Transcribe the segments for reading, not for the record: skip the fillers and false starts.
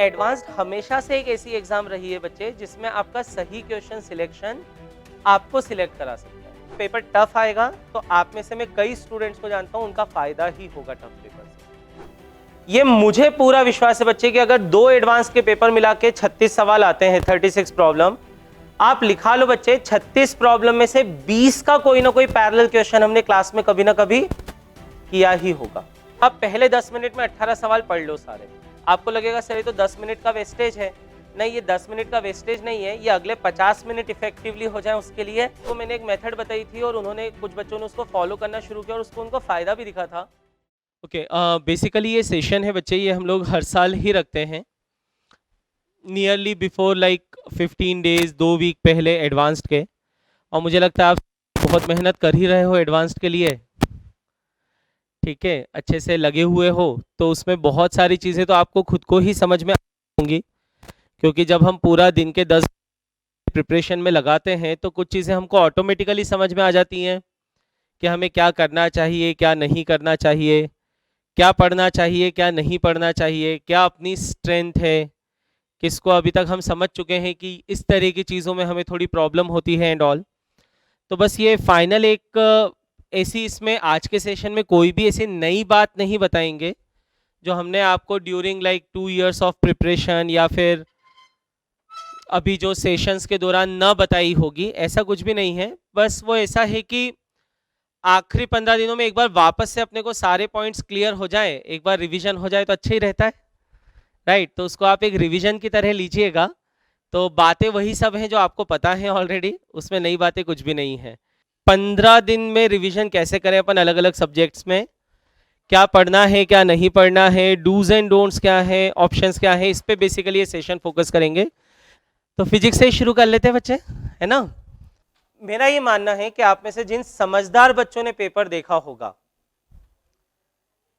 Advanced हमेशा से एक ऐसी एग्जाम रही है बच्चे जिसमें आपका सही क्वेश्चन सिलेक्शन आपको सिलेक्ट करा सकता है। पेपर टफ आएगा तो आप में से मैं कई स्टूडेंट्स को जानता हूं, उनका फायदा ही होगा टफ पेपर से। ये मुझे पूरा विश्वास है बच्चे कि अगर 2 एडवांस के पेपर मिला के 36 सवाल आते हैं, 36 प्रॉब्लम, आप लिखा लो बच्चे, 36 प्रॉब्लम में से 20 का कोई ना कोई पैरेलल क्वेश्चन हमने क्लास में कभी ना कभी किया ही होगा। अब पहले 10 मिनट में 18 सवाल पढ़ लो सारे। आपको लगेगा सर ये तो 10 मिनट का वेस्टेज है। नहीं, ये 10 मिनट का वेस्टेज नहीं है, ये अगले 50 मिनट इफेक्टिवली हो जाए उसके लिए। तो मैंने एक मेथड बताई थी और उन्होंने, कुछ बच्चों ने उसको फॉलो करना शुरू किया और उसको उनको फायदा भी दिखा था। ओके, बेसिकली ये सेशन है बच्चे, ये हम लोग हर साल ही रखते हैं, nearly before like 15 days, 2 week पहले एडवांस्ड के। और मुझे लगता है आप बहुत मेहनत कर ही रहे हो एडवांस्ड के लिए, ठीक है, अच्छे से लगे हुए हो, तो उसमें बहुत सारी चीज़ें तो आपको खुद को ही समझ में होंगी, क्योंकि जब हम पूरा दिन के 10 प्रिपरेशन में लगाते हैं तो कुछ चीज़ें हमको ऑटोमेटिकली समझ में आ जाती हैं कि हमें क्या करना चाहिए, क्या नहीं करना चाहिए, क्या पढ़ना चाहिए, क्या नहीं पढ़ना चाहिए, क्या अपनी स्ट्रेंथ है, किसको अभी तक हम समझ चुके हैं कि इस तरह की चीज़ों में हमें थोड़ी प्रॉब्लम होती है एंड ऑल। तो बस ये फाइनल एक ऐसी, इसमें आज के सेशन में कोई भी ऐसी नई बात नहीं बताएंगे जो हमने आपको during like 2 years of preparation या फिर अभी जो सेशंस के दौरान न बताई होगी, ऐसा कुछ भी नहीं है। बस वो ऐसा है कि आखिरी 15 दिनों में एक बार वापस से अपने को सारे पॉइंट्स क्लियर हो जाए, एक बार रिवीजन हो जाए तो अच्छा ही रहता है, राइट। तो उसको आप एक रिवीजन की तरह लीजिएगा। तो बातें वही सब हैं जो आपको पता है ऑलरेडी, उसमें नई बातें कुछ भी नहीं है। 15 दिन में रिवीजन कैसे करें अपन अलग अलग सब्जेक्ट्स में, क्या पढ़ना है क्या नहीं पढ़ना है, डूज एंड डोंट्स क्या है, ऑप्शंस क्या है, इस पे बेसिकली ये सेशन फोकस करेंगे। तो फिजिक्स से ही शुरू कर लेते हैं बच्चे, है ना। मेरा ये मानना है कि आप में से जिन समझदार बच्चों ने पेपर देखा होगा,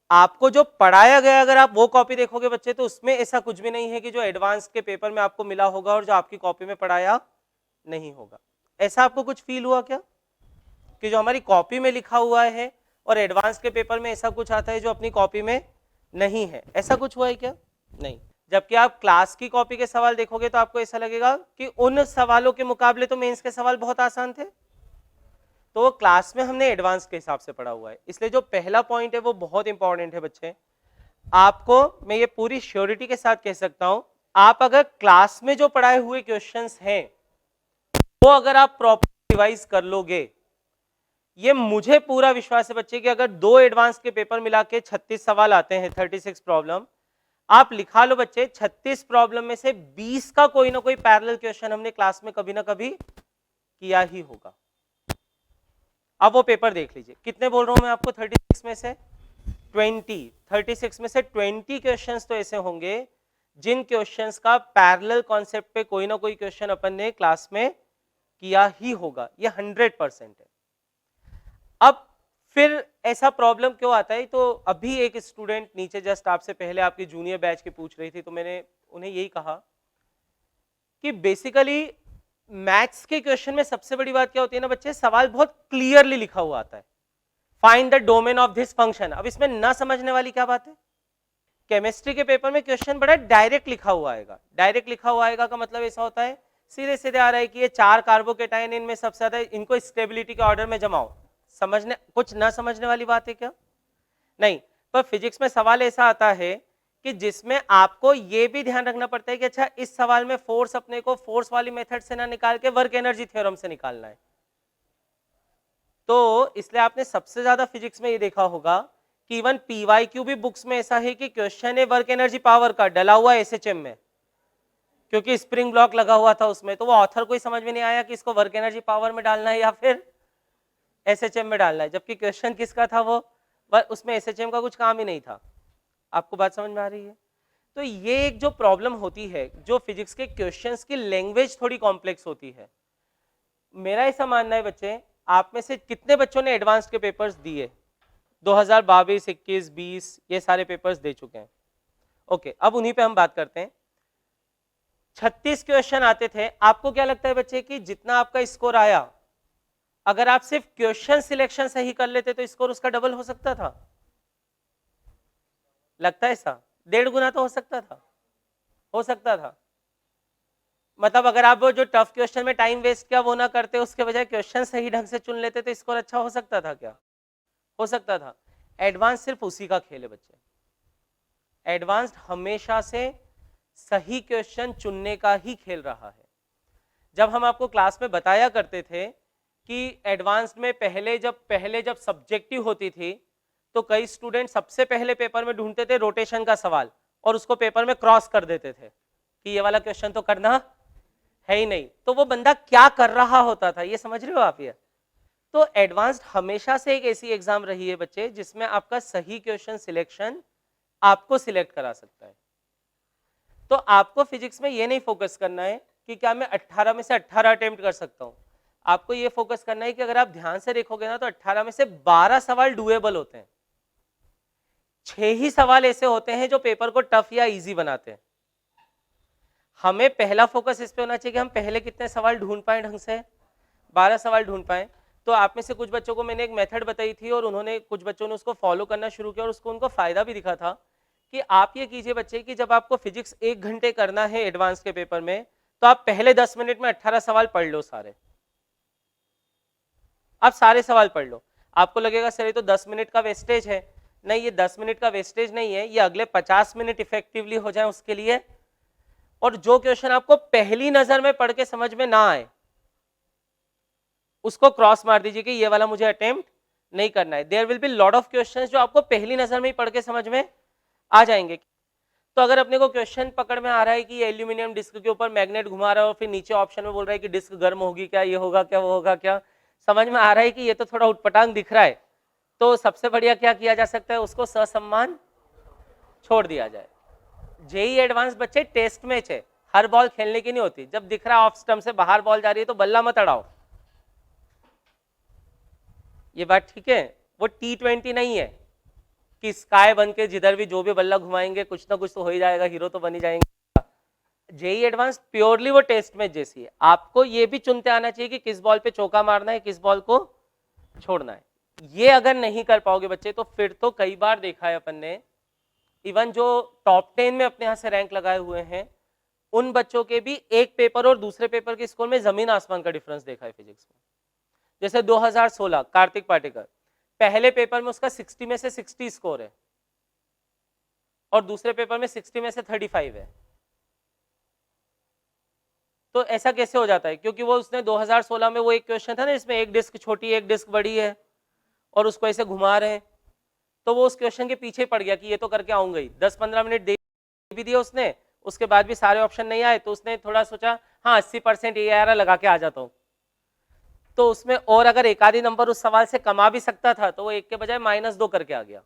आपको जो पढ़ाया गया, अगर आप वो कॉपी देखोगे बच्चे, तो उसमें ऐसा कुछ भी नहीं है कि जो एडवांस के पेपर में आपको मिला होगा और जो आपकी कॉपी में पढ़ाया नहीं होगा। ऐसा आपको कुछ फील हुआ क्या कि जो हमारी कॉपी में लिखा हुआ है और एडवांस के पेपर में ऐसा कुछ आता है जो अपनी कॉपी में नहीं है? ऐसा कुछ हुआ है क्या? नहीं। जबकि आप क्लास की कॉपी के सवाल देखोगे तो आपको ऐसा लगेगा कि उन सवालों के मुकाबले तो मेंस के सवाल बहुत आसान थे। तो वो क्लास में हमने एडवांस के हिसाब से पढ़ा हुआ है, इसलिए जो पहला पॉइंट है वो बहुत इंपॉर्टेंट है बच्चे। आपको मैं ये पूरी श्योरिटी के साथ कह सकता हूं, आप अगर क्लास में जो पढ़ाए हुए क्वेश्चंस हैं वो अगर आप प्रॉपर रिवाइज कर लोगे, ये मुझे पूरा विश्वास है बच्चे कि अगर 2 एडवांस के पेपर मिला के 36 सवाल आते हैं, 36 प्रॉब्लम, आप लिखा लो बच्चे, 36 प्रॉब्लम में से 20 का कोई ना कोई पैरेलल क्वेश्चन हमने क्लास में कभी ना कभी किया ही होगा। अब वो पेपर देख लीजिए, कितने बोल रहा हूं मैं आपको, 36 में से 20, 36 में से 20 क्वेश्चंस तो ऐसे होंगे जिन क्वेश्चंस का पैरेलल कॉन्सेप्ट पे कोई ना कोई क्वेश्चन अपन ने क्लास में किया ही होगा, ये 100% है। अब फिर ऐसा प्रॉब्लम क्यों आता है? तो अभी एक स्टूडेंट नीचे जस्ट आपसे पहले आपकी जूनियर बैच के पूछ रही थी, तो मैंने उन्हें यही कहा कि बेसिकली मैथ्स के क्वेश्चन में सबसे बड़ी बात क्या होती है ना बच्चे, सवाल बहुत क्लियरली लिखा हुआ आता है, find the domain of this function. अब इसमें ना समझने वाली क्या बात है? केमिस्ट्री के पेपर में क्वेश्चन बड़ा डायरेक्ट लिखा हुआ आएगा। डायरेक्ट लिखा हुआ आएगा का मतलब ऐसा होता है, सीधे सीधे आ रहा है कि ये 4 कार्बोकेटाइन, इनमें सबसे ज्यादा, इनको स्टेबिलिटी के ऑर्डर में जमाओ। समझने, कुछ ना समझने वाली बात है क्या? नहीं। पर फिजिक्स में सवाल ऐसा आता है कि जिसमें आपको ये भी ध्यान रखना पड़ता है कि अच्छा, इस सवाल में फोर्स अपने को फोर्स वाली मेथड से ना निकाल के वर्क एनर्जी थ्योरम से निकालना है। तो इसलिए आपने सबसे ज्यादा फिजिक्स में ये देखा होगा कि इवन पीवाईक्यू भी बुक्स में ऐसा है कि क्वेश्चन है वर्क एनर्जी पावर का, डला हुआ एसएचएम में, क्योंकि स्प्रिंग ब्लॉक लगा हुआ था उसमें। तो वो ऑथर को ही समझ में नहीं आया कि इसको वर्क एनर्जी पावर में डालना है या फिर एसएचएम में डालना है, जबकि क्वेश्चन किसका था, वो उसमें एसएचएम का कुछ काम ही नहीं था। आपको बात समझ में आ रही है? तो ये एक जो प्रॉब्लम होती है, जो फिजिक्स के क्वेश्चंस की लैंग्वेज थोड़ी कॉम्प्लेक्स होती है। मेरा ऐसा मानना है बच्चे, आप में से कितने बच्चों ने एडवांस के पेपर्स दिए? 2022, 21, 20 ये सारे पेपर्स दे चुके हैं। ओके, अब उन्हीं पे हम बात करते हैं। 36 क्वेश्चन आते थे। आपको क्या लगता है बच्चे कि जितना आपका स्कोर आया, अगर आप सिर्फ क्वेश्चन सिलेक्शन सही कर लेते तो स्कोर उसका डबल हो सकता था? लगता है ऐसा? 1.5 गुना तो हो सकता था, हो सकता था। मतलब अगर आप वो जो टफ क्वेश्चन में टाइम वेस्ट किया वो ना करते, उसके बजाय क्वेश्चन सही ढंग से चुन लेते तो स्कोर अच्छा हो सकता था क्या? हो सकता था। एडवांस सिर्फ उसी का खेल है बच्चे। एडवांस्ड हमेशा से सही क्वेश्चन चुनने का ही खेल रहा है। जब हम आपको क्लास में बताया करते थे कि एडवांस्ड में पहले जब सब्जेक्टिव होती थी तो कई स्टूडेंट सबसे पहले पेपर में ढूंढते थे रोटेशन का सवाल और उसको पेपर में क्रॉस कर देते थे कि ये वाला क्वेश्चन तो करना है ही नहीं। तो वो बंदा क्या कर रहा होता था, ये समझ रहे हो आप? ये तो एडवांस्ड हमेशा से एक ऐसी एग्जाम रही है बच्चे जिसमें आपका सही क्वेश्चन सिलेक्शन आपको सिलेक्ट करा सकता है। तो आपको फिजिक्स में ये नहीं फोकस करना है कि क्या मैं 18 में से 18 अटेम्प्ट कर सकता हूं। आपको ये फोकस करना है कि अगर आप ध्यान से देखोगे ना तो 18 में से 12 सवाल डुएबल होते हैं, 6 ही सवाल ऐसे होते हैं जो पेपर को टफ या इजी बनाते हैं। हमें पहला फोकस इस पे होना चाहिए कि हम पहले कितने सवाल ढूंढ पाए ढंग से, 12 सवाल ढूंढ पाए। तो आप में से कुछ बच्चों को मैंने एक मेथड बताई थी और उन्होंने कुछ बच्चों ने उसको फॉलो करना शुरू किया और उसको उनको फायदा भी दिखा था कि आप ये कीजिए बच्चे कि जब आपको फिजिक्स 1 घंटे करना है एडवांस के पेपर में तो आप पहले 10 मिनट में 18 सवाल पढ़ लो सारे। आप सारे सवाल पढ़ लो। आपको लगेगा सर ये तो 10 मिनट का वेस्टेज है। नहीं, ये 10 मिनट का वेस्टेज नहीं है, ये अगले 50 मिनट इफेक्टिवली हो जाए उसके लिए। और जो क्वेश्चन आपको पहली नजर में पढ़ के समझ में ना आए उसको क्रॉस मार दीजिए कि ये वाला मुझे अटेम्प्ट नहीं करना है। There will be lot of questions जो आपको पहली नजर में ही पढ़ के समझ में आ जाएंगे। तो अगर अपने को क्वेश्चन पकड़ में आ रहा है कि ये एल्यूमिनियम डिस्क के ऊपर मैग्नेट घुमा रहा है और फिर नीचे ऑप्शन में बोल रहा है कि डिस्क गर्म होगी क्या, ये होगा क्या, वो होगा क्या, समझ में आ रहा है कि ये तो थोड़ा उटपटांग दिख रहा है, तो सबसे बढ़िया क्या किया जा सकता है, उसको ससम्मान छोड़ दिया जाए। जेई एडवांस बच्चे टेस्ट मैच है, हर बॉल खेलने की नहीं होती। जब दिख रहा है ऑफ स्टंप से बाहर बॉल जा रही है तो बल्ला मत अड़ाओ, ये बात ठीक है। वो T20 नहीं है कि स्काई बन के जिधर भी जो भी बल्ला घुमाएंगे कुछ ना कुछ तो हो ही जाएगा, हीरो तो बन ही जाएंगे। जेई एडवांस प्योरली वो टेस्ट मैच जैसी है। आपको ये भी चुनते आना चाहिए कि किस बॉल पे चौका मारना है, किस बॉल को छोड़ना है। ये अगर नहीं कर पाओगे बच्चे तो फिर तो कई बार देखा है अपन ने, इवन जो टॉप 10 में अपने यहां से रैंक लगाए हुए हैं उन बच्चों के भी एक पेपर और दूसरे पेपर के स्कोर में जमीन आसमान का डिफरेंस देखा है फिजिक्स में। जैसे 2016 कार्तिक पाटेकर, पहले पेपर में उसका 60 में से 60 स्कोर है और दूसरे पेपर में 60 में से 35 है। तो ऐसा कैसे हो जाता है? क्योंकि वो उसने 2016 में वो एक क्वेश्चन था ना इसमें एक डिस्क छोटी एक डिस्क बड़ी है और उसको ऐसे घुमा रहे हैं, तो वो उस क्वेश्चन के पीछे पड़ गया कि ये तो करके आऊंगा ही। 10-15 मिनट दे भी दिया उसने, उसके बाद भी सारे ऑप्शन नहीं आए तो उसने थोड़ा सोचा हाँ 80% ये आ रहा, लगा के आ जाता हूँ। तो उसमें और अगर एक आधी नंबर उस सवाल से कमा भी सकता था तो वो एक के बजाय -2 करके आ गया।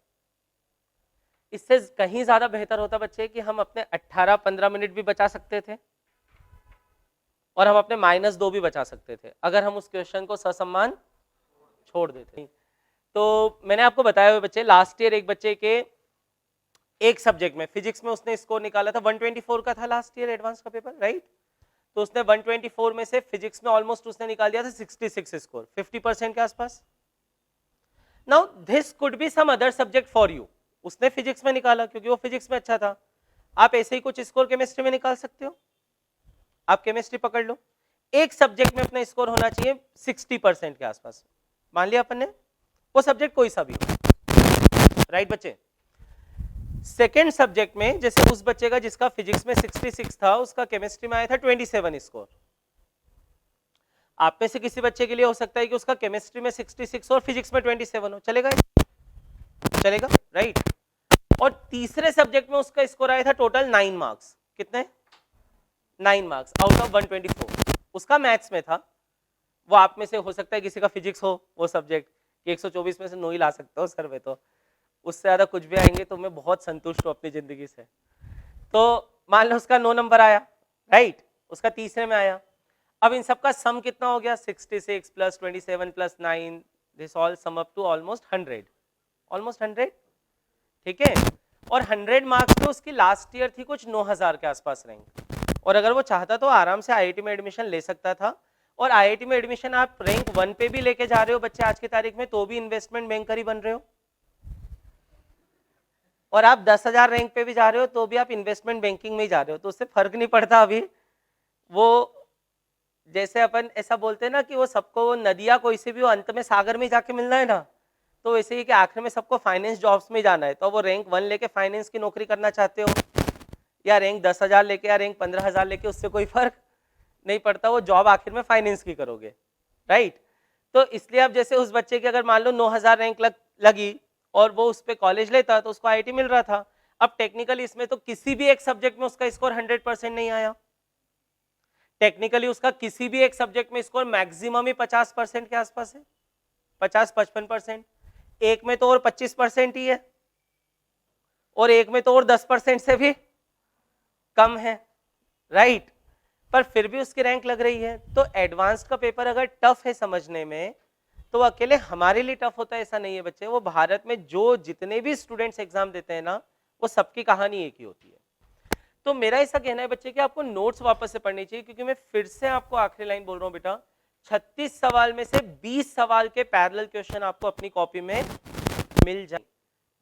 इससे कहीं ज्यादा बेहतर होता बच्चे कि हम अपने 18-15 मिनट भी बचा सकते थे और हम अपने -2 भी बचा सकते थे अगर हम उस क्वेश्चन को ससम्मान छोड़ देते। तो मैंने आपको बताया हुआ बच्चे, लास्ट ईयर एक बच्चे के एक सब्जेक्ट में फिजिक्स में उसने स्कोर निकाला था 124 का था लास्ट ईयर एडवांस का पेपर, राइट? तो उसने 124 में से फिजिक्स में ऑलमोस्ट उसने निकाल दिया था 66 स्कोर, 50% के आसपास। Now this could be some other subject for you. उसने फिजिक्स में निकाला क्योंकि वो फिजिक्स में अच्छा था। आप ऐसे ही कुछ स्कोर केमिस्ट्री में निकाल सकते हो। आप केमिस्ट्री पकड़ लो, एक सब्जेक्ट में अपना स्कोर होना चाहिए 60% के आसपास। मान लिया अपन ने, वो सब्जेक्ट कोई सा भी हो, राइट बच्चे? सेकेंड सब्जेक्ट में जैसे उस बच्चे का जिसका फिजिक्स में 66 था उसका केमिस्ट्री में आया था 27 स्कोर। आप में से किसी बच्चे के लिए हो सकता है कि उसका केमिस्ट्री में 66 और फिजिक्स में 27 हो, चलेगा? चलेगा, राइट? और तीसरे सब्जेक्ट में उसका स्कोर आया था टोटल 9 मार्क्स। कितने? 9 मार्क्स आउट ऑफ 124। उसका मैथ्स में था। वो आप में से हो सकता है किसी का फिजिक्स हो वो सब्जेक्ट कि 124 में से 9 ही ला सकते हो सर, वे तो उससे ज्यादा कुछ भी आएंगे तो मैं बहुत संतुष्ट हूँ अपनी जिंदगी से। तो मान लो उसका 9 नंबर आया, राइट? उसका तीसरे में आया। अब इन सबका सम कितना हो गया? 66 plus 27 plus 9, this all sum up to almost 100, almost 100, ठीक है? और 100 मार्क्स में उसकी लास्ट ईयर थी कुछ 9000 के आसपास रैंक। और अगर वो चाहता तो आराम से आईआईटी में एडमिशन ले सकता था। और आईआईटी में एडमिशन आप रैंक 1 पे भी लेके जा रहे हो बच्चे आज की तारीख में, तो भी इन्वेस्टमेंट बैंकर ही बन रहे हो। और आप 10,000 रैंक पे भी जा रहे हो तो भी आप इन्वेस्टमेंट बैंकिंग में ही जा रहे हो, तो उससे फर्क नहीं पड़ता अभी। वो जैसे अपन ऐसा बोलते हैं ना कि वो सबको नदिया कोई से भी हो अंत में सागर में जाके मिलना है ना, तो वैसे ही कि आखिर में सबको फाइनेंस जॉब्स में जाना है। तो वो रैंक 1 लेके फाइनेंस की नौकरी करना चाहते हो या रैंक 10,000 लेके या रैंक 15,000 लेके, उससे कोई फर्क नहीं पड़ता, वो जॉब आखिर में फाइनेंस की करोगे, राइट। तो इसलिए अब जैसे उस बच्चे की अगर मान लो 9,000 रैंक लगी और वो उस पर कॉलेज लेता तो उसको आईआईटी मिल रहा था। अब टेक्निकली इसमें तो किसी भी एक सब्जेक्ट में उसका स्कोर 100% नहीं आया, टेक्निकली उसका किसी भी एक सब्जेक्ट में स्कोर मैक्सिमम ही 50% के आसपास है, 50-55%। एक में तो और 25% ही है, और एक में तो और 10% से भी कम है, राइट। पर फिर भी उसकी रैंक लग रही है। तो एडवांस का पेपर अगर टफ है समझने में, तो अकेले हमारे लिए टफ होता है ऐसा नहीं है बच्चे, वो भारत में जो जितने भी स्टूडेंट्स एग्जाम देते हैं ना, वो सबकी कहानी एक ही होती है। तो मेरा ऐसा कहना है बच्चे कि आपको नोट्स वापस से पढ़नी चाहिए, क्योंकि मैं फिर से आपको आखिरी लाइन बोल रहा हूं बेटा, 36 सवाल में से 20 सवाल के पैरेलल क्वेश्चन आपको अपनी कॉपी में मिल जाए।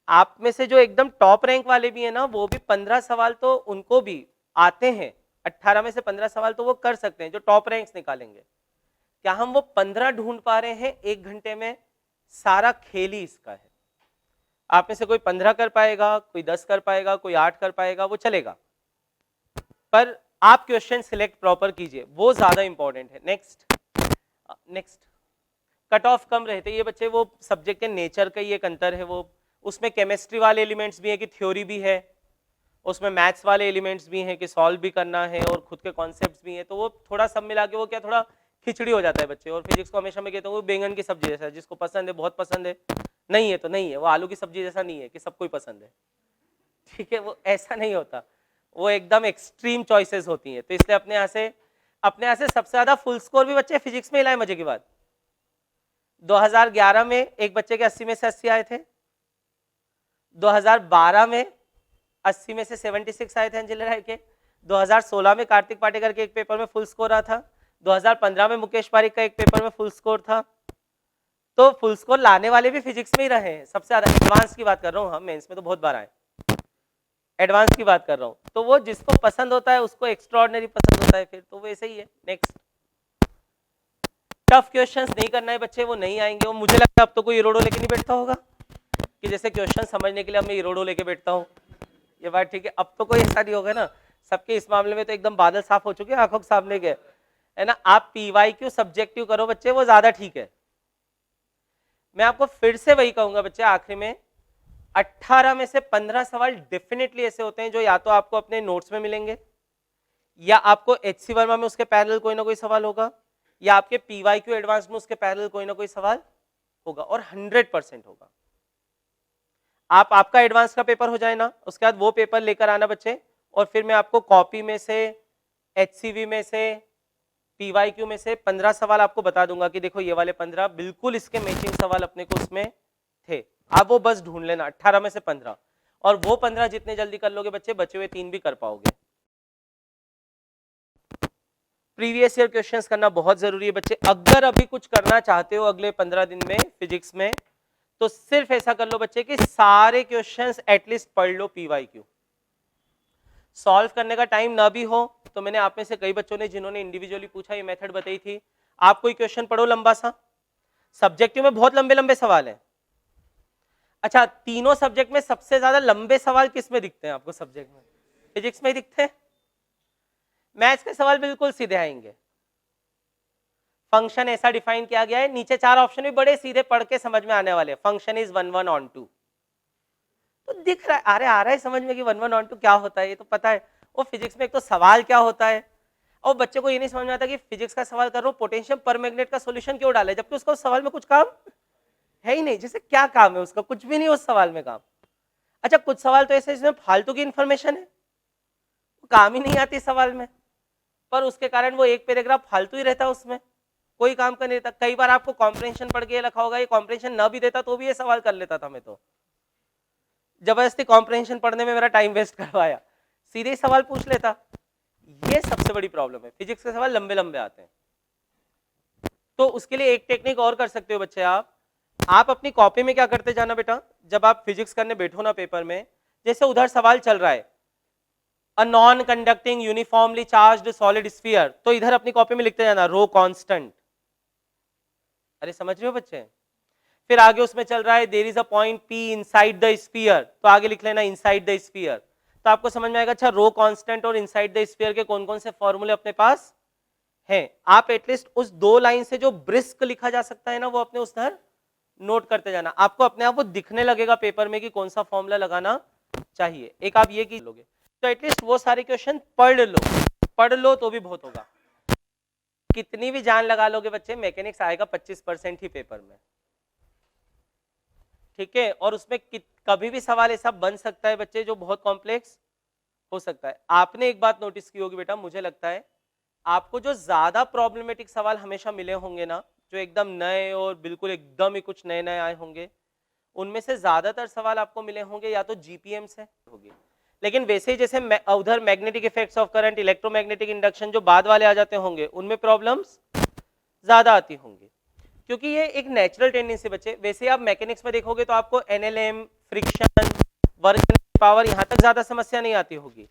आप में से जो एकदम टॉप रैंक वाले भी है ना, वो भी 15 सवाल तो उनको भी आते हैं, 18 में से 15 सवाल तो वो कर सकते हैं जो टॉप रैंक्स निकालेंगे। क्या हम वो 15 ढूंढ पा रहे हैं एक घंटे में? सारा खेल ही इसका है। आप में से कोई 15 कर पाएगा, कोई 10 कर पाएगा, कोई 8 कर पाएगा, वो चलेगा, पर आप क्वेश्चन सिलेक्ट प्रॉपर कीजिए, वो ज्यादा इंपॉर्टेंट है। नेक्स्ट कट ऑफ कम रहते ये बच्चे, वो सब्जेक्ट के नेचर का ही एक अंतर है। वो उसमें केमिस्ट्री वाले एलिमेंट्स भी है कि थ्योरी भी है, उसमें मैथ्स वाले एलिमेंट्स भी हैं कि सॉल्व भी करना है, और खुद के कॉन्सेप्ट्स भी हैं, तो वो थोड़ा सब मिला के वो क्या थोड़ा खिचड़ी हो जाता है बच्चे। और फिजिक्स को हमेशा मैं कहता हूँ वो बैंगन की सब्जी जैसा है, जिसको पसंद है बहुत पसंद है, नहीं है तो नहीं है। वो आलू की सब्जी जैसा नहीं है कि सबको ही पसंद है, ठीक है, वो ऐसा नहीं होता, वो एकदम एक्सट्रीम चॉइसेस होती हैं। तो इसलिए अपने यहाँ से सबसे ज्यादा फुल स्कोर भी बच्चे फिजिक्स में ही लाए। मजे की बात, 2011 में एक बच्चे के 80 में से 80 आए थे, 2012 में 80 में से 76 आए थे अंजलि राय के, 2016 में कार्तिक पाटेकर के एक पेपर में फुल स्कोर रहा था, 2015 में मुकेश पारिक का एक पेपर में फुल स्कोर था। तो फुल स्कोर लाने वाले भी फिजिक्स में ही रहे हैं सबसे ज्यादा। एडवांस की बात कर रहा हूँ, हम मेंस में तो बहुत बार आए, एडवांस की बात कर रहा हूँ। तो वो जिसको पसंद होता है उसको एक्स्ट्राऑर्डिनरी पसंद होता है, फिर तो वैसे ही है। नेक्स्ट, टफ क्वेश्चंस नहीं करना है बच्चे, वो नहीं आएंगे। वो मुझे लगता है अब तो कोई इरोडो लेके नहीं बैठता होगा कि जैसे क्वेश्चन समझने के लिए अब मैं इरोडो लेके बैठता हूँ, ये बात ठीक है। अब तो कोई ऐसा नहीं होगा ना, सबके इस मामले में तो एकदम बादल साफ हो चुके हैं आंखों के सामने के, है ना। आप पीवाईक्यू सब्जेक्टिव करो बच्चे, वो ज्यादा ठीक है। मैं आपको फिर से वही कहूंगा बच्चे आखिरी में, 18 में से 15 सवाल डेफिनेटली ऐसे होते हैं जो या तो आपको अपने नोट्स में मिलेंगे, या आपको एचसी वर्मा में उसके पैरेलल कोई ना कोई सवाल होगा, या आपके पीवाईक्यू एडवांस में उसके पैरेलल कोई ना कोई सवाल होगा, और 100% होगा। आपका एडवांस का पेपर हो जाए ना, उसके बाद वो पेपर लेकर आना बच्चे, और फिर मैं आपको कॉपी में से, एचसीवी में से, पीवाईक्यू में से 15 सवाल आपको बता दूंगा कि देखो ये वाले 15 बिल्कुल इसके मैचिंग सवाल अपने को उसमें थे। आप वो बस ढूंढ लेना 18 में से 15, और वो 15 जितने जल्दी कर लोगे बच्चे, बचे हुए 3 भी कर पाओगे। प्रीवियस ईयर क्वेश्चंस करना बहुत जरूरी है बच्चे। अगर अभी कुछ करना चाहते हो अगले 15 दिन में फिजिक्स में, तो सिर्फ ऐसा कर लो बच्चे कि सारे क्वेश्चंस एटलीस्ट पढ़ लो पीवाईक्यू। सॉल्व करने का टाइम ना भी हो तो मैंने आप में से कई बच्चों ने जिन्होंने इंडिविजुअली पूछा ये मेथड बताई थी, आप कोई क्वेश्चन पढ़ो लंबा सा, सब्जेक्टिव में बहुत लंबे लंबे सवाल हैं। अच्छा, तीनों सब्जेक्ट में सबसे ज्यादा लंबे सवाल किस में दिखते हैं आपको? सब्जेक्ट में, फिजिक्स में ही दिखते हैं। मैथ्स के सवाल बिल्कुल सीधे आएंगे। फंक्शन ऐसा डिफाइन किया गया है, नीचे 4 ऑप्शन भी बड़े सीधे पढ़ के समझ में आने वाले। फंक्शन इज 1 1 on 2, तो दिख रहा है, अरे आ रहा है समझ में कि 1 1 on 2 क्या होता है, ये तो पता है। वो फिजिक्स में एक तो सवाल क्या होता है, और बच्चे को ये नहीं समझ में आता कि फिजिक्स का सवाल कर रहा हूँ पोटेंशियम पर मैग्नेट का सॉल्यूशन क्यों डाला है, जबकि उसका उस सवाल में कुछ काम है ही नहीं। जैसे क्या काम है उसका, कुछ भी नहीं उस सवाल में काम। अच्छा, कुछ सवाल तो ऐसे जिसमें फालतू की इंफॉर्मेशन है, काम ही नहीं आती सवाल में, पर उसके कारण वो एक पैराग्राफ फालतू ही रहता है, उसमें कोई काम का नहीं रहता। कई बार आपको कॉम्प्रिहेंशन पढ़ के लिखा होगा, ये कॉम्प्रिहेंशन ना भी देता तो भी ये सवाल कर लेता था मैं, तो जबरदस्ती कॉम्प्रिहेंशन पढ़ने में मेरा टाइम वेस्ट करवाया, सीधे ही सवाल पूछ लेता। ये सबसे बड़ी प्रॉब्लम है, फिजिक्स के सवाल लंबे लंबे आते हैं। तो उसके लिए एक टेक्निक और कर सकते हो बच्चे, आप अपनी कॉपी में क्या करते जाना बेटा, जब आप फिजिक्स करने बैठो ना पेपर में, जैसे उधर सवाल चल रहा है a non conducting uniformly charged solid sphere, तो इधर अपनी कॉपी में लिखते जाना रो कांस्टेंट। अरे समझ रहे हो बच्चे? फिर आगे उसमें चल रहा है there is a point P inside the sphere, तो आगे लिख लेना इनसाइड द स्फीयर। तो आपको समझ में आएगा अच्छा रो कांस्टेंट और इनसाइड द स्फीयर के कौन कौन से फॉर्मूले अपने पास हैं। आप एटलीस्ट उस दो लाइन से जो ब्रिस्क लिखा जा सकता है ना वो अपने उधर नोट करते जाना, आपको अपने आप वो दिखने लगेगा पेपर में कि कौन सा फॉर्मूला लगाना चाहिए। एक आप ये की लोगे तो एटलीस्ट वो सारे क्वेश्चन पढ़ लो तो भी बहुत होगा। कितनी भी जान लगा लोगे बच्चे, मैकेनिक्स आएगा 25% ही पेपर में, ठीक है। और उसमें कभी भी सवाल ऐसा बन सकता है बच्चे जो बहुत कॉम्प्लेक्स हो सकता है। आपने एक बात नोटिस की होगी बेटा, मुझे लगता है आपको जो ज्यादा प्रॉब्लमेटिक सवाल हमेशा मिले होंगे ना, जो एकदम नए और बिल्कुल एकदम ही कुछ नए नए आए होंगे, उनमें से ज्यादातर सवाल आपको मिले होंगे या तो जीपीएम से होगी। लेकिन वैसे ही जैसे उधर magnetic effects of current, electromagnetic induction जो बाद वाले आ जाते होंगे, उनमें प्रॉब्लम्स ज्यादा आती होंगी, क्योंकि ये एक नेचुरल टेंडेंसी बच्चे। वैसे आप मैकेनिक्स में देखोगे तो आपको एनएलएम, फ्रिक्शन, वर्क पावर, यहां तक ज्यादा समस्या नहीं आती होगी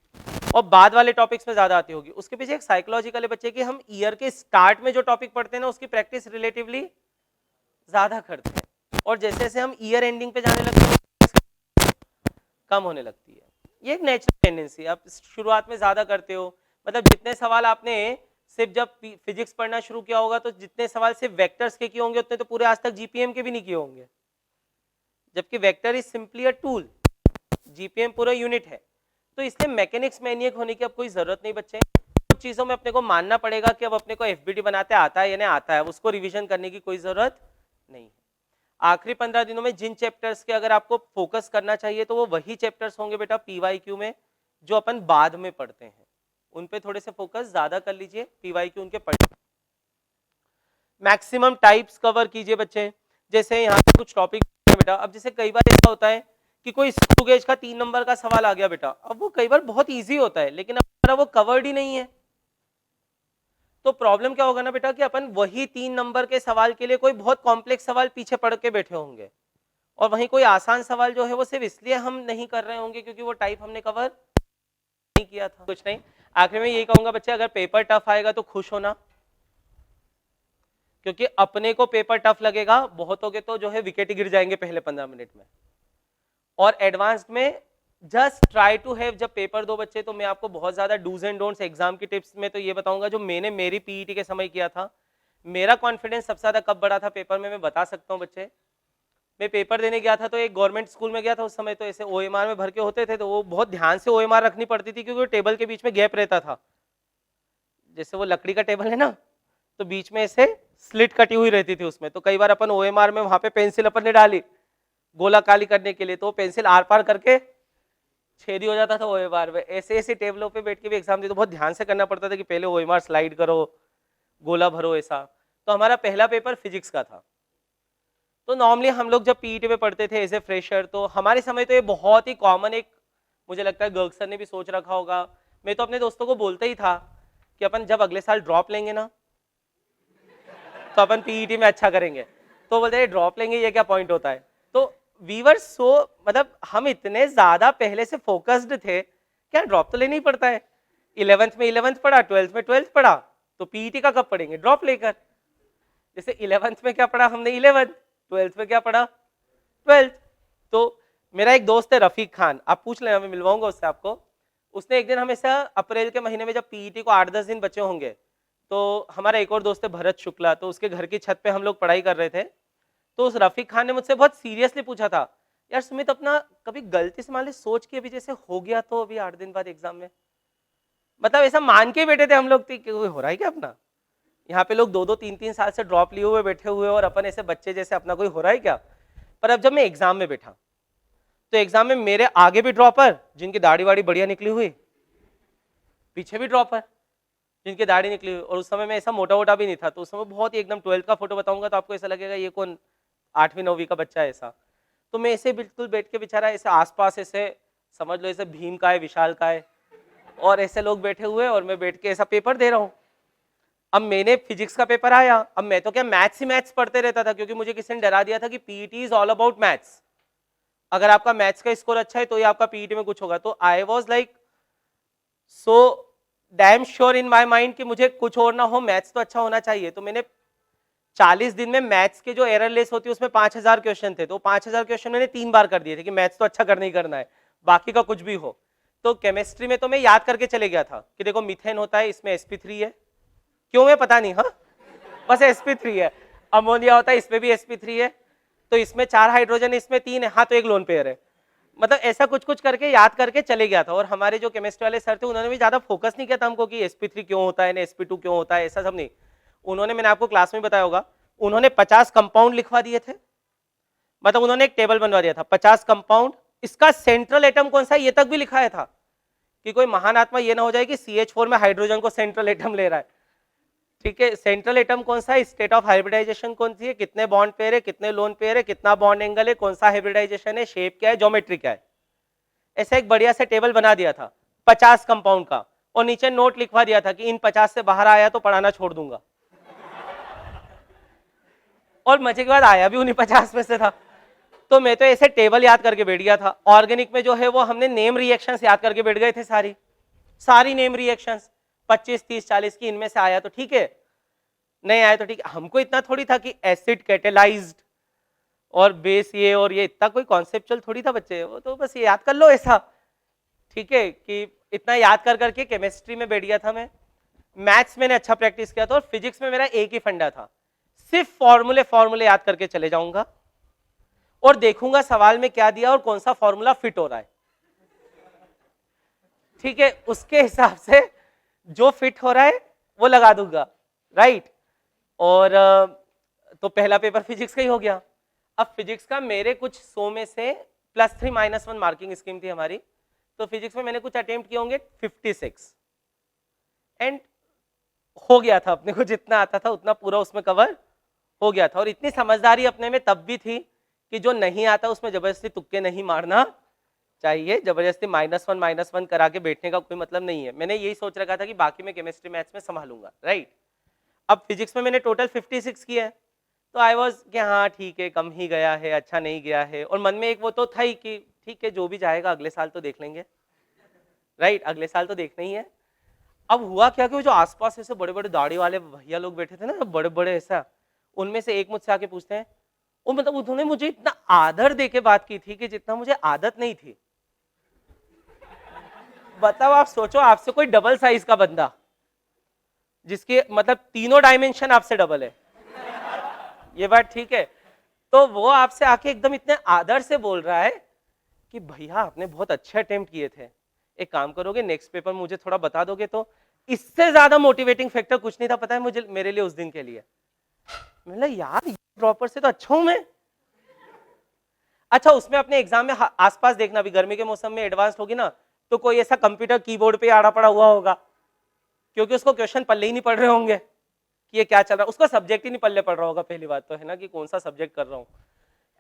और बाद वाले टॉपिक्स में ज्यादा आती होगी। उसके पीछे एक साइकोलॉजिकल है बच्चे कि हम ईयर के स्टार्ट में जो टॉपिक पढ़ते हैं ना उसकी प्रैक्टिस रिलेटिवली ज्यादा करते हैं, और जैसे जैसे हम ईयर एंडिंग पे जाने लगते हैं कम होने लगती है। ये एक नेचुरल टेंडेंसी, आप शुरुआत में ज्यादा करते हो, मतलब जितने सवाल आपने सिर्फ जब फिजिक्स पढ़ना शुरू किया होगा तो जितने सवाल सिर्फ वेक्टर्स के किए होंगे उतने तो पूरे आज तक जीपीएम के भी नहीं किए होंगे, जबकि vector is simply a tool, GPM पूरा यूनिट है। तो इसलिए मैकेनिक्स मैनियक होने की अब कोई जरूरत नहीं बच्चे। कुछ चीजों में अपने को मानना पड़ेगा कि अब अपने को एफबीटी बनाते आता है या नहीं आता है, उसको रिवीजन करने की कोई जरूरत नहीं है। आखिरी 15 दिनों में जिन चैप्टर्स के अगर आपको फोकस करना चाहिए तो वो वही चैप्टर्स होंगे बेटा पीवाईक्यू में जो अपन बाद में पढ़ते हैं, उन पे थोड़े से फोकस ज्यादा कर लीजिए, पीवाईक्यू उनके पढ़। मैक्सिमम टाइप्स कवर कीजिए बच्चे। जैसे यहाँ पे कुछ टॉपिक बेटा, अब जैसे कई बार ऐसा होता है कि कोई स्क्रू गेज का 3 नंबर का सवाल आ गया बेटा, अब वो कई बार बहुत इजी होता है लेकिन हमारा वो कवर्ड ही नहीं है, तो प्रॉब्लम क्या होगा ना बेटा कि अपन वही 3 नंबर के सवाल के लिए कोई बहुत कॉम्प्लेक्स सवाल पीछे पढ़ के बैठे होंगे, और वहीं कोई आसान सवाल जो है वो सिर्फ इसलिए हम नहीं कर रहे होंगे क्योंकि वो टाइप हमने कवर नहीं किया था। कुछ नहीं, आखिर में यही कहूंगा बच्चे, अगर पेपर टफ आएगा तो खुश होना, क्योंकि अपने को पेपर टफ लगेगा, बहुतों के तो जो है विकेट गिर जाएंगे पहले 15 मिनट में। और एडवांस्ड में जस्ट ट्राई टू हैव, जब पेपर दो बच्चे तो मैं आपको बहुत ज्यादा डूज एंड डोंट्स एग्जाम की टिप्स में तो ये बताऊंगा जो मैंने मेरी पीईटी के समय किया था। मेरा कॉन्फिडेंस सबसे ज्यादा कब बढ़ा था पेपर में, मैं बता सकता हूँ बच्चे। मैं पेपर देने गया था तो एक गवर्नमेंट स्कूल में गया था उस समय, तो ऐसे ओएमआर में भर के होते थे तो वो बहुत ध्यान से ओएमआर रखनी पड़ती थी क्योंकि टेबल के बीच में गैप रहता था, जैसे वो लकड़ी का टेबल है ना तो बीच में ऐसे स्लिट कटी हुई रहती थी उसमें, तो कई बार अपन ओएमआर में वहां पे पेंसिल अपन ने डाली गोला काली करने के लिए, तो पेंसिल आर पार करके छेदी हो जाता था ओएमआर में। ऐसे ऐसे टेबलों पे बैठ के भी एग्जाम दी तो बहुत ध्यान से करना पड़ता था कि पहले ओएमआर स्लाइड करो, गोला भरो, ऐसा। तो हमारा पहला पेपर फिजिक्स का था। तो नॉर्मली हम लोग जब पीईटी में पढ़ते थे एज ए फ्रेशर, तो हमारे समय तो ये बहुत ही कॉमन, एक मुझे लगता है गर्ग सर ने भी सोच रखा होगा, मैं तो अपने दोस्तों को बोलता ही था कि अपन जब अगले साल ड्रॉप लेंगे ना तो अपन पीईटी में अच्छा करेंगे, तो बोलते हैं ड्रॉप लेंगे ये क्या पॉइंट होता है। तो वी वर सो, मतलब हम इतने ज्यादा पहले से फोकस्ड थे क्या ड्रॉप तो लेना ही पड़ता है। 11th में 11th पढ़ा, 12th में 12th पढ़ा, तो पीईटी का कब पढ़ेंगे, ड्रॉप लेकर। जैसे 11th में क्या पढ़ा हमने 11th, 12th में क्या पढ़ा 12th। तो मेरा एक दोस्त है रफीक खान, आप पूछ लेना, मैं मिलवाऊंगा उससे आपको। उसने एक दिन हमेशा अप्रैल के महीने में जब पीईटी को 8-10 दिन बचे होंगे, तो हमारा एक और दोस्त है भरत शुक्ला, तो उसके घर की छत पे हम लोग पढ़ाई कर रहे थे, तो उस रफीक खान ने मुझसे बहुत सीरियसली पूछा था, यार सुमित अपना कभी गलती से मान ली सोच के अभी जैसे हो गया तो अभी 8 दिन बाद एग्जाम में, मतलब ऐसा मान के बैठे थे हम लोग कि हो रहा है क्या अपना, यहाँ पे लोग 2-2 3-3 साल से ड्रॉप लिए हुए बैठे हुए और अपन ऐसे बच्चे जैसे अपना कोई हो रहा है क्या। पर अब जब मैं एग्जाम में बैठा तो एग्जाम में मेरे आगे भी ड्रॉपर जिनकी दाढ़ी वाड़ी बढ़िया निकली हुई, पीछे भी ड्रॉपर जिनकी दाढ़ी निकली हुई, और उस समय मैं ऐसा मोटा मोटा भी नहीं था, तो उस समय बहुत ही एकदम 12th का फोटो बताऊंगा तो आपको ऐसा लगेगा ये कौन 8वीं 9वीं का बच्चा है ऐसा। तो मैं ऐसे बिल्कुल बैठ के बेचारा ऐसे आसपास ऐसे समझ लो ऐसे भीम का है, विशाल का है, और ऐसे लोग बैठे हुए और मैं बैठ के ऐसा पेपर दे रहा हूँ। अब मैंने फिजिक्स का पेपर आया, अब मैं तो क्या मैथ्स ही मैथ्स पढ़ते रहता था क्योंकि मुझे किसी ने डरा दिया था कि PET is all about maths, अगर आपका मैथ्स का स्कोर अच्छा है तो ये आपका पीईटी में कुछ होगा। तो I was like so damn sure in my mind कि मुझे कुछ और ना हो, मैथ्स तो अच्छा होना चाहिए। तो मैंने 40 दिन में मैथ्स के जो एरर लेस होती है उसमें 5000 क्वेश्चन थे, तो 5000 क्वेश्चन मैंने 3 बार कर दिए थे कि मैथ्स तो अच्छा करना ही करना है, बाकी का कुछ भी हो। तो केमिस्ट्री में तो मैं याद करके चले गया था कि देखो मीथेन होता है, इसमें sp3 है, क्यों है पता नहीं, हाँ बस sp3 है। अमोनिया होता है, इसमें भी sp3 है, तो इसमें 4 हाइड्रोजन, इसमें 3 है, हाँ तो एक लोन पेयर है। मतलब ऐसा कुछ कुछ करके याद करके चले गया था। और हमारे जो केमिस्ट्री वाले सर थे उन्होंने भी ज्यादा फोकस नहीं किया था हमको कि sp3 क्यों होता है, sp2 क्यों होता है, ऐसा सब नहीं। उन्होंने, मैंने आपको क्लास में बताया होगा, उन्होंने 50 कंपाउंड लिखवा दिए थे। मतलब उन्होंने एक टेबल बनवा दिया था, 50 कंपाउंड, इसका सेंट्रल एटम कौन सा है ये तक भी लिखाया था, कि कोई महान आत्मा ये ना हो जाए कि CH4 में हाइड्रोजन को सेंट्रल एटम ले रहा है। ठीक है, सेंट्रल एटम कौन सा है, स्टेट ऑफ हाइब्रिडाइजेशन कौन सी है, कितने बॉन्ड पेयर है, कितने लोन पेयर है, कितना बॉन्ड एंगल है, कौन सा हाइब्रिडाइजेशन है, शेप क्या है, ज्योमेट्री क्या है, ऐसा एक बढ़िया से टेबल बना दिया था 50 कंपाउंड का। और नीचे नोट लिखवा दिया था कि इन 50 से बाहर आया तो पढ़ाना छोड़ दूंगा। और मजे की बात, आया भी उन्हीं 50 में से था। तो मैं तो ऐसे टेबल याद करके बैठ गया था। ऑर्गेनिक में जो है वो हमने नेम रिएक्शंस याद करके बैठ गए थे, सारी सारी नेम रिएक्शंस 25 30 40 की, इनमें से आया तो ठीक है, नहीं आया तो ठीक है। हमको इतना थोड़ी था कि एसिड कैटेलाइज्ड और बेस ये और ये, इतना कोई कॉन्सेप्चुअल थोड़ी था बच्चे, वो तो बस ये याद कर लो ऐसा। ठीक है, कि इतना याद कर करके केमिस्ट्री में बैठ गया था मैं। मैथ्स मैंने अच्छा प्रैक्टिस किया था, और फिजिक्स में मेरा एक ही फंडा था, सिर्फ फॉर्मूले फॉर्मूले याद करके चले जाऊंगा और देखूंगा सवाल में क्या दिया और कौन सा फॉर्मूला फिट हो रहा है। ठीक है, उसके हिसाब से जो फिट हो रहा है वो लगा दूंगा, राइट। और तो पहला पेपर फिजिक्स का ही हो गया। अब फिजिक्स का मेरे कुछ 100 में से +3 -1 मार्किंग स्कीम थी हमारी, तो फिजिक्स में मैंने कुछ अटेम्प्ट किए होंगे 56, एंड हो गया था, अपने को जितना आता था उतना पूरा उसमें कवर हो गया था। और इतनी समझदारी अपने में तब भी थी कि जो नहीं आता उसमें जबरदस्ती तुक्के नहीं मारना चाहिए, जबरदस्ती -1 करा के बैठने का कोई मतलब नहीं है। मैंने यही सोच रखा था कि बाकी मैं केमिस्ट्री मैथ्स में संभालूंगा, राइट। अब फिजिक्स में मैंने टोटल 56 किया है, तो आई वॉज कि हाँ ठीक है, कम ही गया है, अच्छा नहीं गया है। और मन में एक वो तो था ही कि ठीक है, जो भी जाएगा अगले साल तो देख लेंगे, राइट, अगले साल तो देखना ही है। अब हुआ क्या कि वो जो आसपास ऐसे बड़े बड़े दाढ़ी वाले भैया लोग बैठे थे ना, बड़े बड़े ऐसा, उनमें से एक मुझसे आके पूछते हैं, वो मतलब उन्होंने मुझे इतना आदर देके बात की थी कि जितना मुझे आदत नहीं थी। बताओ, आप सोचो, आपसे कोई डबल साइज का बंदा, जिसके मतलब तीनों डायमेंशन आपसे डबल है, ये बात ठीक है, तो वो आपसे आके एकदम इतने आदर से बोल रहा है कि भैया आपने बहुत अच्छे अटेम्प्ट किए थे, एक काम करोगे नेक्स्ट पेपर मुझे थोड़ा बता दोगे तो। इससे ज्यादा मोटिवेटिंग फैक्टर कुछ नहीं था, पता है मुझे, मेरे लिए उस दिन के लिए। मैंने यार ड्रॉपर से तो अच्छा हूं मैं। अच्छा, उसमें अपने एग्जाम में आसपास देखना, भी गर्मी के मौसम में एडवांस होगी ना, तो कोई ऐसा कंप्यूटर कीबोर्ड पे आड़ा पड़ा हुआ होगा, क्योंकि उसको क्वेश्चन पल्ले ही नहीं पढ़ रहे होंगे कि ये क्या चल रहा है, उसका सब्जेक्ट ही नहीं पल्ले पढ़ रहा होगा, पहली बात तो है ना कि कौन सा सब्जेक्ट कर रहा हूँ।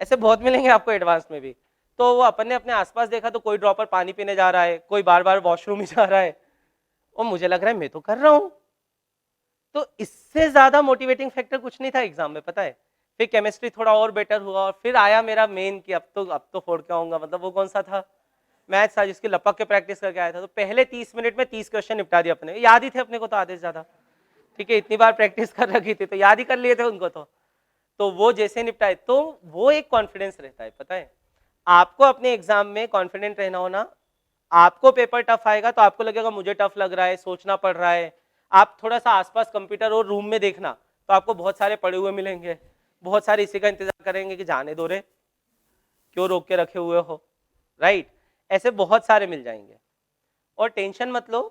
ऐसे बहुत मिलेंगे आपको एडवांस में भी। तो वो अपन ने अपने आसपास देखा, तो कोई ड्रॉपर पानी पीने जा रहा है, कोई बार बार वॉशरूम ही जा रहा है, और मुझे लग रहा है मैं तो कर रहा हूँ। तो इससे ज्यादा मोटिवेटिंग फैक्टर कुछ नहीं था एग्जाम में, पता है। फिर केमिस्ट्री थोड़ा और बेटर हुआ, और फिर आया मेरा मेन कि अब तो फोड़ के आऊंगा, मतलब वो कौन सा था, मैथ्स था, जिसकी लपक के प्रैक्टिस करके आया था। तो पहले 30 मिनट में 30 क्वेश्चन निपटा दिए अपने, याद ही थे अपने को तो आधे से ज्यादा। ठीक है, इतनी बार प्रैक्टिस कर रखी थी तो याद ही कर लिए थे उनको। तो वो जैसे निपटाए, तो वो एक कॉन्फिडेंस रहता है, पता है। आपको अपने एग्जाम में कॉन्फिडेंट रहना होना। आपको पेपर टफ आएगा तो आपको लगेगा मुझे टफ लग रहा है, सोचना पड़ रहा है। आप थोड़ा सा आसपास कंप्यूटर और रूम में देखना, तो आपको बहुत सारे पड़े हुए मिलेंगे, बहुत सारे इसी का इंतजार करेंगे कि जाने दो रे, क्यों रोक के रखे हुए हो, राइट। ऐसे बहुत सारे मिल जाएंगे, और टेंशन मत लो।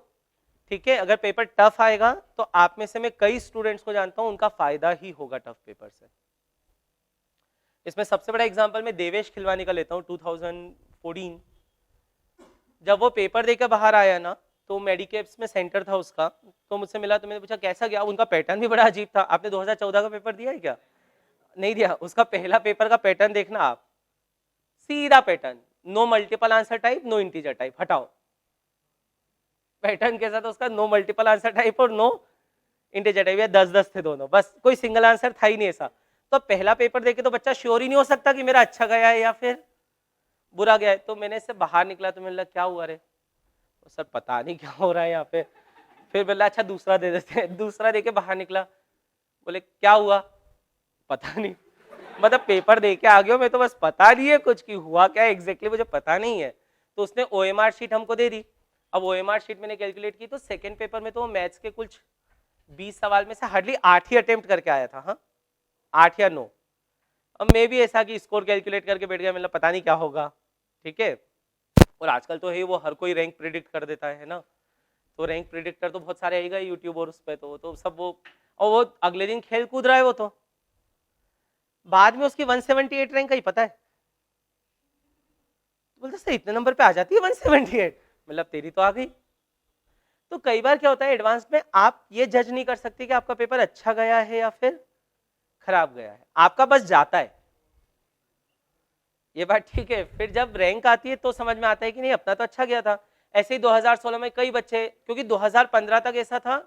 ठीक है, अगर पेपर टफ आएगा तो आप में से मैं कई स्टूडेंट्स को जानता हूं, उनका फायदा ही होगा टफ पेपर से। इसमें सबसे बड़ा एग्जांपल मैं देवेश खिलवानी का लेता हूं। 2014 जब वो पेपर देकर बाहर आया ना, तो मेडिकेप्स में सेंटर था उसका, तो मुझसे मिला, तो मैंने पूछा कैसा गया। उनका पैटर्न भी बड़ा अजीब था। आपने 2014 का पेपर दिया है क्या? नहीं दिया। उसका पहला पेपर का पैटर्न देखना आप, सीधा pattern, no multiple answer type, no integer type, हटाओ। पैटर्न कैसा था उसका, नो मल्टीपल आंसर टाइप और नो इंटीजर टाइप, या 10-10 थे दोनों, बस कोई सिंगल आंसर था ही नहीं ऐसा। तो पहला पेपर देखे तो बच्चा श्योर ही नहीं हो सकता कि मेरा अच्छा गया है या फिर बुरा गया है। तो मैंने इससे बाहर निकला तो मैंने लगा क्या हुआ रे, तो सर पता नहीं क्या हो रहा है यहाँ पे। फिर बोला अच्छा दूसरा दे देते हैं, दूसरा दे के बाहर निकला, बोले क्या हुआ, पता नहीं, मतलब पेपर दे के आ गया मैं तो बस पता नहीं है कुछ की हुआ क्या एग्जैक्टली मुझे पता नहीं है। तो उसने ओएमआर शीट हमको दे दी। अब ओएमआर शीट मैंने कैलकुलेट की तो सेकंड पेपर में तो वो मैथ्स के कुछ 20 सवाल में से हार्डली 8 ही अटेम्प्ट करके आया था, हाँ 8 या 9। अब मैं भी ऐसा कि स्कोर कैलकुलेट करके बैठ गया, मतलब पता नहीं क्या होगा, ठीक है। और आजकल तो है वो हर कोई रैंक प्रिडिक्ट कर देता है ना, तो रैंक प्रिडिक्टर तो बहुत सारे आएगा यूट्यूब और उस पर, तो सब वो, और वो अगले दिन खेल कूद रहा है वो, तो बाद में उसकी 178 रैंक आई पता है। तो बोलते सर इतने नंबर पे आ जाती है 178, मतलब तेरी तो आ गई। तो कई बार क्या होता है एडवांस में आप ये जज नहीं कर सकते कि आपका पेपर अच्छा गया है या फिर खराब गया है, आपका बस जाता है, ये बात ठीक है। फिर जब रैंक आती है तो समझ में आता है कि नहीं अपना तो अच्छा गया था। ऐसे ही 2016 में कई बच्चे, क्योंकि 2015 तक ऐसा था,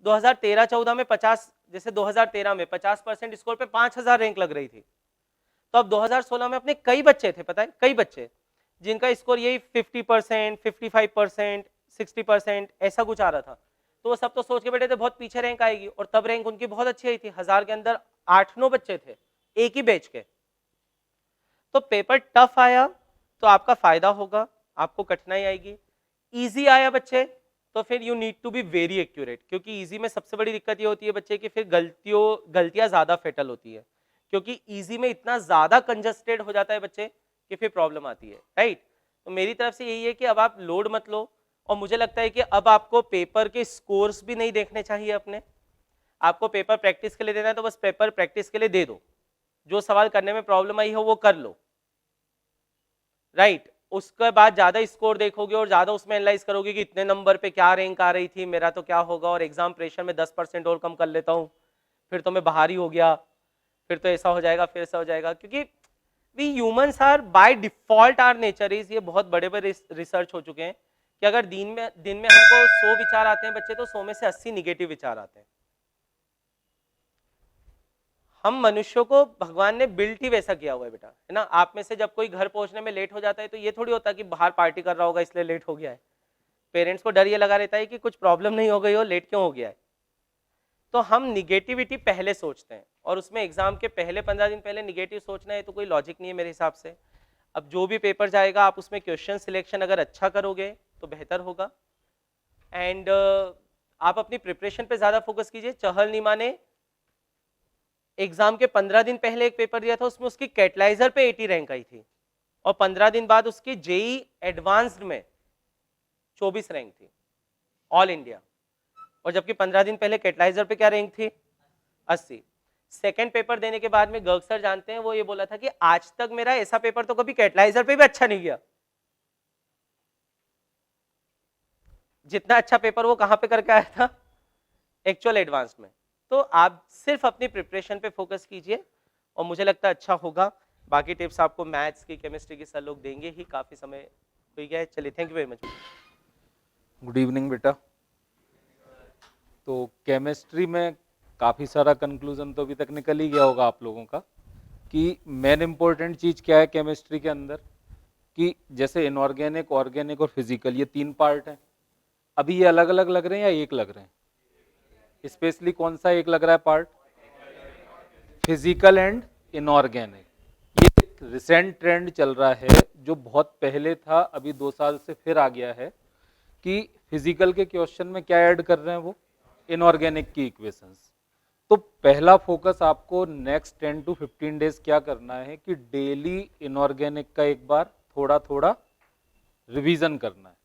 2013-14 में 50, जैसे 2013 में 50% स्कोर पे 5000 रैंक लग रही थी। तो अब 2016 में अपने कई बच्चे थे, पता है कई बच्चे जिनका स्कोर यही 50%, 55%, 60% ऐसा कुछ आ रहा था। तो वो सब तो सोच के बैठे थे बहुत पीछे रैंक आएगी, और तब रैंक उनकी बहुत अच्छी आई थी, 1000 के अंदर 8-9 बच्चे थे एक ही बैच के। तो पेपर टफ आया तो आपका फायदा होगा, आपको कठिनाई आएगी। इजी आया बच्चे तो फिर you need to be very accurate, क्योंकि इजी में सबसे बड़ी दिक्कत ये होती है बच्चे की फिर गलतियां ज्यादा फेटल होती है, क्योंकि इजी में इतना ज्यादा कंजस्टेड हो जाता है बच्चे कि फिर प्रॉब्लम आती है, राइट। तो मेरी तरफ से यही है कि अब आप लोड मत लो, और मुझे लगता है कि अब आपको पेपर के स्कोर्स भी नहीं देखने चाहिए अपने, आपको पेपर प्रैक्टिस के लिए देना है तो बस पेपर प्रैक्टिस के लिए दे दो, जो सवाल करने में प्रॉब्लम आई हो वो कर लो, राइट। उसके बाद ज्यादा स्कोर देखोगे और ज्यादा उसमें एनालाइज करोगे कि इतने नंबर पे क्या रैंक आ रही थी, मेरा तो क्या होगा, और एग्जाम प्रेशर में 10% और कम कर लेता हूँ, फिर तो मैं बाहर ही हो गया, फिर तो ऐसा हो जाएगा, फिर ऐसा हो जाएगा। क्योंकि we humans are by default are nature is, ये बहुत बड़े बड़े रिसर्च हो चुके हैं कि अगर दिन में हमको 100 विचार आते हैं बच्चे, तो 100 में से 80 निगेटिव विचार आते हैं। हम मनुष्यों को भगवान ने बिल्ट ही वैसा किया हुआ है बेटा, है ना। आप में से जब कोई घर पहुंचने में लेट हो जाता है तो ये थोड़ी होता कि बाहर पार्टी कर रहा होगा इसलिए लेट हो गया है। पेरेंट्स को डर ये लगा रहता है कि कुछ प्रॉब्लम नहीं हो गई हो, लेट क्यों हो गया है। तो हम निगेटिविटी पहले सोचते हैं, और उसमें एग्जाम के पहले 15 दिन पहले निगेटिव सोचना है तो कोई लॉजिक नहीं है मेरे हिसाब से। अब जो भी पेपर जाएगा आप उसमें क्वेश्चन सिलेक्शन अगर अच्छा करोगे तो बेहतर होगा। एंड आप अपनी प्रिपरेशन पे ज्यादा फोकस कीजिए। चहल नीमा ने एग्जाम के 15 दिन पहले एक पेपर दिया था, उसमें उसकी कैटलाइजर पे 80 रैंक आई थी, और 15 दिन बाद उसकी जेई एडवांस्ड में 24 रैंक थी ऑल इंडिया, और जबकि 15 दिन पहले कैटलाइजर पे क्या रैंक थी, 80। सेकेंड पेपर देने के बाद में गर्ग सर जानते हैं, वो ये बोला था कि आज तक मेरा ऐसा पेपर तो कभी कैटलाइजर पे भी अच्छा नहीं गया, जितना अच्छा पेपर वो कहां पे करके आया था, एक्चुअल एडवांस में। तो आप सिर्फ अपनी प्रिपरेशन पे फोकस कीजिए और मुझे लगता है अच्छा होगा। बाकी टिप्स आपको मैथ्स की केमिस्ट्री की सर लोग देंगे ही, काफी समय हो गया है। चलिए, thank you very much. Good evening बेटा। तो केमिस्ट्री में काफ़ी सारा कंक्लूजन तो अभी तक निकल ही गया होगा आप लोगों का कि मेन इंपॉर्टेंट चीज़ क्या है केमिस्ट्री के अंदर, कि जैसे इनऑर्गेनिक, ऑर्गेनिक और फिजिकल, ये 3 पार्ट हैं। अभी ये अलग अलग लग रहे हैं या एक लग रहे हैं? स्पेशली कौन सा एक लग रहा है पार्ट? Physical and inorganic. ये एक रिसेंट ट्रेंड चल रहा है जो बहुत पहले था, अभी 2 साल से फिर आ गया है कि फिजिकल के क्वेश्चन में क्या ऐड कर रहे हैं वो, इनऑर्गेनिक की इक्वेशंस। तो पहला फोकस आपको नेक्स्ट 10 to 15 डेज क्या करना है कि डेली इनऑर्गेनिक का एक बार थोड़ा थोड़ा रिवीजन करना है।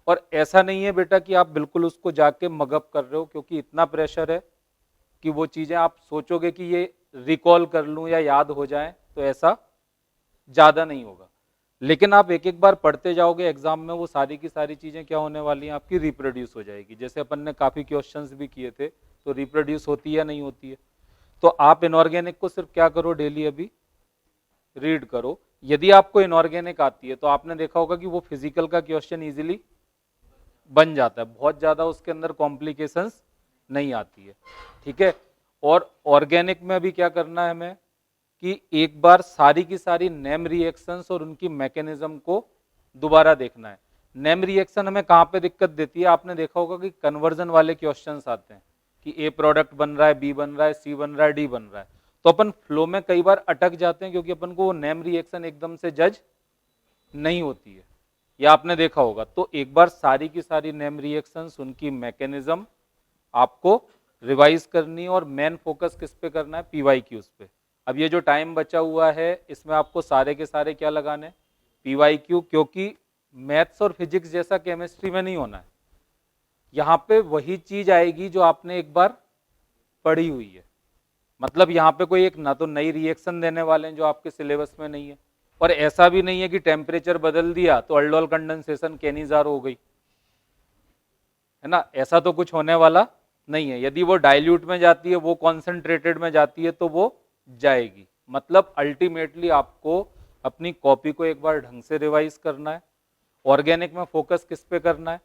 और ऐसा नहीं है बेटा कि आप बिल्कुल उसको जाके मगअप कर रहे हो, क्योंकि इतना प्रेशर है कि वो चीजें आप सोचोगे कि ये रिकॉल कर लूं या याद हो जाए, तो ऐसा ज्यादा नहीं होगा। लेकिन आप एक एक बार पढ़ते जाओगे, एग्जाम में वो सारी की सारी चीजें क्या होने वाली हैं, आपकी रिप्रोड्यूस हो जाएगी। जैसे अपन ने काफी क्वेश्चंस भी किए थे, तो रिप्रोड्यूस होती है या नहीं होती है। तो आप इनऑर्गेनिक को सिर्फ क्या करो, डेली अभी रीड करो। यदि आपको इनऑर्गेनिक आती है तो आपने देखा होगा कि वो फिजिकल का क्वेश्चन इजीली बन जाता है, बहुत ज्यादा उसके अंदर कॉम्प्लिकेशंस नहीं आती है, ठीक है। और ऑर्गेनिक में अभी क्या करना है हमें, कि एक बार सारी की सारी नेम रिएक्शंस और उनकी मैकेनिज्म को दोबारा देखना है। नेम रिएक्शन हमें कहाँ पे दिक्कत देती है, आपने देखा होगा कि कन्वर्जन वाले क्वेश्चंस आते हैं कि ए प्रोडक्ट बन रहा है, बी बन रहा है, सी बन रहा है, डी बन रहा है, तो अपन फ्लो में कई बार अटक जाते हैं क्योंकि अपन को वो नेम रिएक्शन एकदम से जज नहीं होती है, या आपने देखा होगा। तो एक बार सारी की सारी नेम रिएक्शंस, उनकी मैकेनिज्म आपको रिवाइज करनी है और मेन फोकस किस पे करना है, पीवाईक्यूज पे। अब ये जो टाइम बचा हुआ है इसमें आपको सारे के सारे क्या लगाने, पीवाईक्यू, क्योंकि मैथ्स और फिजिक्स जैसा केमिस्ट्री में नहीं होना है। यहाँ पे वही चीज आएगी जो आपने एक बार पढ़ी हुई है, मतलब यहाँ पे कोई एक ना तो नई रिएक्शन देने वाले हैं जो आपके सिलेबस में नहीं है, और ऐसा भी नहीं है कि टेम्परेचर बदल दिया तो अल्डोल कंडेंसेशन केनिजार हो गई, है ना, ऐसा तो कुछ होने वाला नहीं है। यदि वो डाइल्यूट में जाती है, वो कॉन्सेंट्रेटेड में जाती है तो वो जाएगी। मतलब अल्टीमेटली आपको अपनी कॉपी को एक बार ढंग से रिवाइज करना है। ऑर्गेनिक में फोकस किस पे करना है,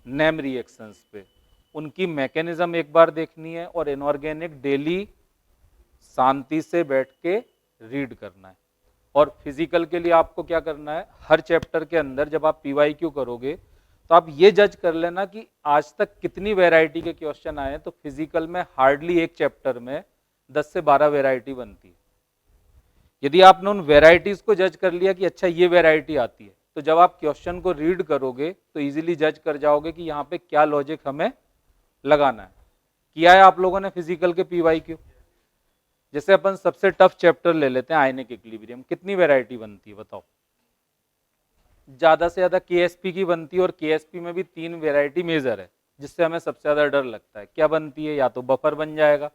नेम रिएक्शंस पे, उनकी मैकेनिज्म एक बार देखनी है, और इनऑर्गेनिक डेली शांति से बैठ के रीड करना है। और फिजिकल के लिए आपको क्या करना है, हर चैप्टर के अंदर जब आप पीवाईक्यू करोगे तो आप ये जज कर लेना कि आज तक कितनी वैरायटी के क्वेश्चन आए हैं। तो फिजिकल में हार्डली एक चैप्टर में 10 से 12 वैरायटी बनती है। यदि आपने उन वैरायटीज को जज कर लिया कि अच्छा ये वैरायटी आती है, तो जब आप क्वेश्चन को रीड करोगे तो इजीली जज कर जाओगे कि यहाँ पे क्या लॉजिक हमें लगाना है। किया है आप लोगों ने फिजिकल के पीवाईक्यू? जैसे अपन सबसे टफ चैप्टर ले लेते हैं आयनिक इक्विलिब्रियम, कितनी वैरायटी बनती है बताओ? ज्यादा से ज्यादा केएसपी की बनती है, और केएसपी में भी 3 वैरायटी मेजर है जिससे हमें सबसे ज्यादा डर लगता है। क्या बनती है, या तो बफर बन जाएगा,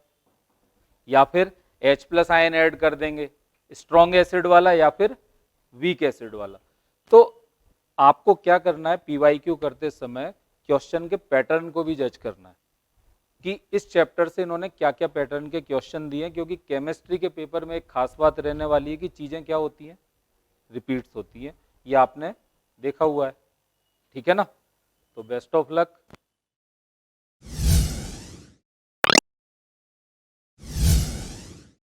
या फिर H+ आयन ऐड कर देंगे, स्ट्रॉन्ग एसिड वाला या फिर वीक एसिड वाला। तो आपको क्या करना है, पीवाईक्यू करते समय क्वेश्चन के पैटर्न को भी जज करना है कि इस चैप्टर से इन्होंने क्या क्या पैटर्न के क्वेश्चन दिए, क्योंकि केमिस्ट्री के पेपर में एक खास बात रहने वाली है कि चीजें क्या होती हैं, रिपीट्स होती हैं। ये आपने देखा हुआ है, ठीक है ना। तो बेस्ट ऑफ लक।